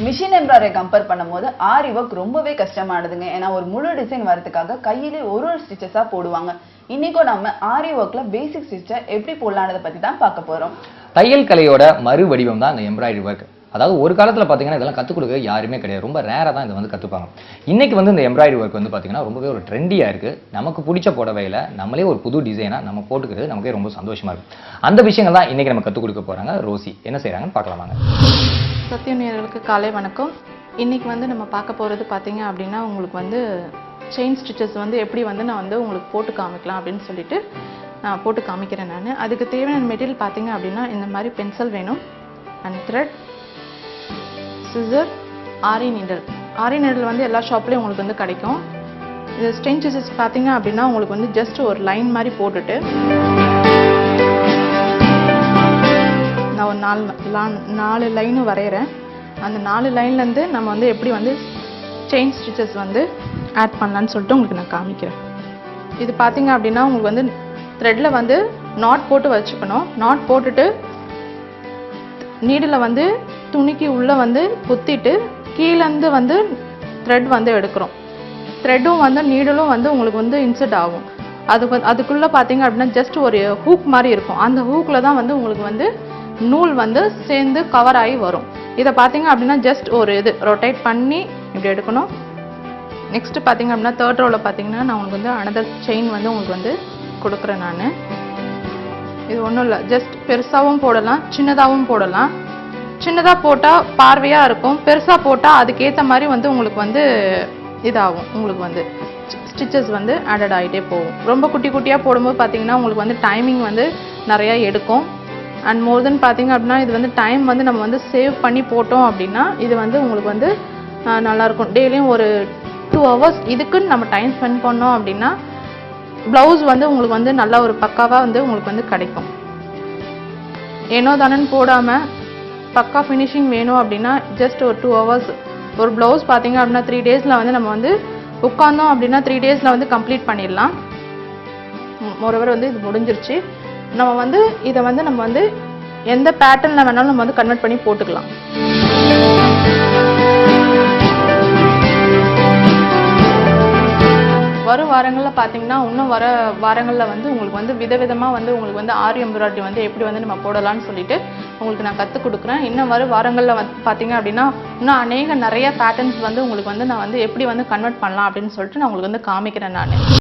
Machine embroidery compare பண்ணும்போது ஆரி work ரொம்பவே கஷ்டமானதுங்க. ஏன்னா ஒரு முழு டிசைன் வரதுக்காக கையிலே ஒரு ஸ்டிச்சஸா போடுவாங்க. இன்னைக்கு நம்ம ஆரி ஒர்க்ல பேசிக் ஸ்டிச்சை எப்படி போடலாம்ன்றத பத்தி தான் பார்க்க போறோம். தையல் கலையோட மறு வடிவம் தான் இந்த எம்ப்ராய்டரி ஒர்க். அதாவது ஒரு காலத்தில் பார்த்தீங்கன்னா இதெல்லாம் கற்றுக் கொடுக்க யாருமே கிடையாது. ரொம்ப ரேராக தான் இதை கற்றுப்பாங்க. இன்றைக்கி இந்த எம்ப்ராய்டரி ஒர்க் பார்த்தீங்கன்னா ரொம்பவே ஒரு ட்ரெண்டியாக இருக்குது. நமக்கு பிடிச்ச புடவையில் நம்மளே ஒரு புது டிசைனாக நம்ம போட்டுக்கிறது நமக்கே ரொம்ப சந்தோஷமாக இருக்குது. அந்த விஷயங்கள் தான் இன்றைக்கி நம்ம கற்றுக் கொடுக்க போகிறாங்க. ரோசி என்ன செய்கிறாங்கன்னு பார்க்கலாமாங்க. சத்தியம் நேயர்களுக்கு காலை வணக்கம். இன்றைக்கி நம்ம பார்க்க போகிறது பார்த்தீங்க அப்படின்னா உங்களுக்கு செயின் ஸ்டிச்சஸ் எப்படி நான் உங்களுக்கு போட்டு காமிக்கலாம் அப்படின்னு சொல்லிட்டு நான் போட்டு காமிக்கிறேன். நான் அதுக்கு தேவையான மெட்டீரியல் பார்த்தீங்க அப்படின்னா இந்த மாதிரி பென்சில் வேணும், அண்ட் த்ரெட், சிசர், ஆரி நீடல். ஆரி நீடல் எல்லா ஷாப்லேயும் உங்களுக்கு கிடைக்கும். இது ஸ்டெயின் ஸ்டிச்சஸ் பார்த்தீங்க அப்படின்னா உங்களுக்கு ஜஸ்ட் ஒரு லைன் மாதிரி போட்டுட்டு நான் ஒரு நாலு லைனு வரைகிறேன். அந்த 4 லைன்லேருந்து நம்ம எப்படி செயின் ஸ்டிச்சஸ் ஆட் பண்ணலான்னு சொல்லிட்டு உங்களுக்கு நான் காமிக்கிறேன். இது பார்த்தீங்க அப்படின்னா உங்களுக்கு த்ரெட்டில் நாட் போட்டு வச்சுக்கணும். நாட் போட்டுட்டு நீடில் துணிக்கு உள்ளே குத்திட்டு கீழேருந்து த்ரெட் எடுக்கிறோம். த்ரெட்டும் நீடலும் உங்களுக்கு இன்சர்ட் ஆகும். அதுக்குள்ளே பார்த்தீங்க அப்படின்னா ஜஸ்ட் ஒரு ஹூக் மாதிரி இருக்கும். அந்த ஹூக்கில் தான் உங்களுக்கு நூல் சேர்ந்து கவர் ஆகி வரும். இதை பார்த்தீங்க அப்படின்னா ஜஸ்ட் ஒரு இது ரொட்டேட் பண்ணி இப்படி எடுக்கணும். நெக்ஸ்ட் பார்த்தீங்க அப்படின்னா தேர்ட் ரோவில் பார்த்தீங்கன்னா நான் உங்களுக்கு அனதர் செயின் உங்களுக்கு கொடுக்குறேன். நான் இது ஒன்றும் இல்லை, ஜஸ்ட் பெருசாகவும் போடலாம், சின்னதாகவும் போடலாம். சின்னதாக போட்டால் பார்வையாக இருக்கும், பெருசாக போட்டால் அதுக்கேற்ற மாதிரி உங்களுக்கு இதாகும். உங்களுக்கு ஸ்டிச்சஸ் ஆடட் ஆகிட்டே போகும். ரொம்ப குட்டி குட்டியாக போடும்போது பார்த்தீங்கன்னா உங்களுக்கு டைமிங் நிறையா எடுக்கும். அண்ட் மோர் தென் பார்த்தீங்க அப்படின்னா இது டைம் நம்ம சேவ் பண்ணி போட்டோம் அப்படின்னா இது உங்களுக்கு நல்லாயிருக்கும். டெய்லியும் ஒரு 2 hours இதுக்குன்னு நம்ம டைம் ஸ்பெண்ட் பண்ணோம் அப்படின்னா ப்ளவுஸ் உங்களுக்கு நல்லா ஒரு பக்காவாக உங்களுக்கு கிடைக்கும். ஏனோ தானன்னு போடாமல் பக்கா ஃபினிஷிங் வேணும் அப்படின்னா ஜஸ்ட் ஒரு 2 hours ஒரு ப்ளவுஸ் பார்த்தீங்க அப்படின்னா 3 daysல நம்ம உட்காந்தோம் அப்படின்னா 3 daysல கம்ப்ளீட் பண்ணிடலாம். மோரோவர் இது முடிஞ்சிருச்சு. நம்ம இதை நம்ம எந்த பேட்டர்னில் வேணாலும் நம்ம கன்வெர்ட் பண்ணி போட்டுக்கலாம். வரும் வாரங்களில் பார்த்தீங்கன்னா இன்னும் வர வாரங்களில் உங்களுக்கு விதவிதமாக உங்களுக்கு ஆரி எம்ப்ராய்டரி எப்படி நம்ம போடலாம்னு சொல்லிட்டு உங்களுக்கு நான் கற்றுக் கொடுக்குறேன். இன்னும் வரும் வாரங்களில் பார்த்தீங்க அப்படின்னா இன்னும் நிறைய பேட்டர்ன்ஸ் உங்களுக்கு நான் எப்படி கன்வெர்ட் பண்ணலாம் அப்படின்னு சொல்லிட்டு நான் உங்களுக்கு காமிக்கிறேன். நான்